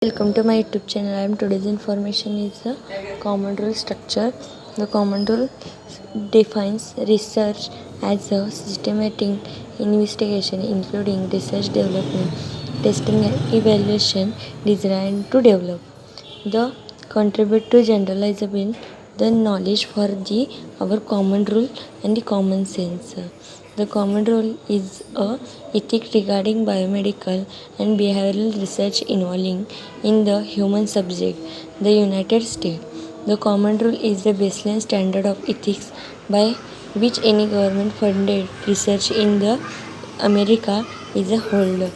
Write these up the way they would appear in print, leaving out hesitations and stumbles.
Welcome to my YouTube channel. Today's information is the common rule structure. The common rule defines research as a systematic investigation including research development, testing and evaluation designed to develop the contribute to generalizable the knowledge for the our common rule and the common sense. The common rule is a ethic regarding biomedical and behavioral research involving in the human subject, the United States. The common rule is the baseline standard of ethics by which any government funded research in the America is a holder,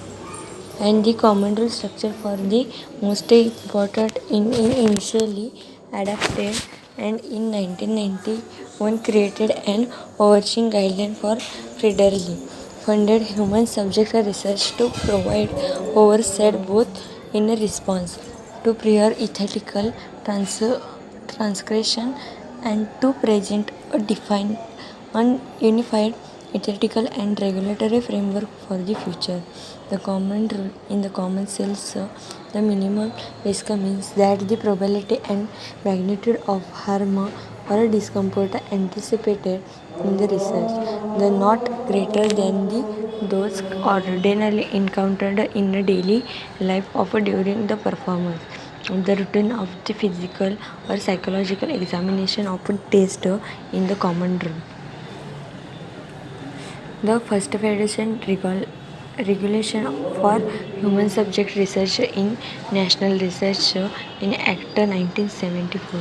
and the common rule structure for the most important in initially adapted and in 1991 created an overarching guideline for federally funded human subject research to provide oversight both in response to prior ethical transgression and to present a defined unified ethical and regulatory framework for the future. The common rule in the common sense, the minimum risk means that the probability and magnitude of harm or discomfort anticipated in the research, the not greater than the those ordinarily encountered in the daily life of during the performance of the routine of the physical or psychological examination of a test in the common rule. The first federation regulation for human subject research in National Research in Act 1974.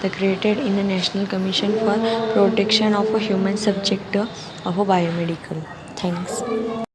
The created in the National Commission for Protection of a Human Subject of a Biomedical. Thanks.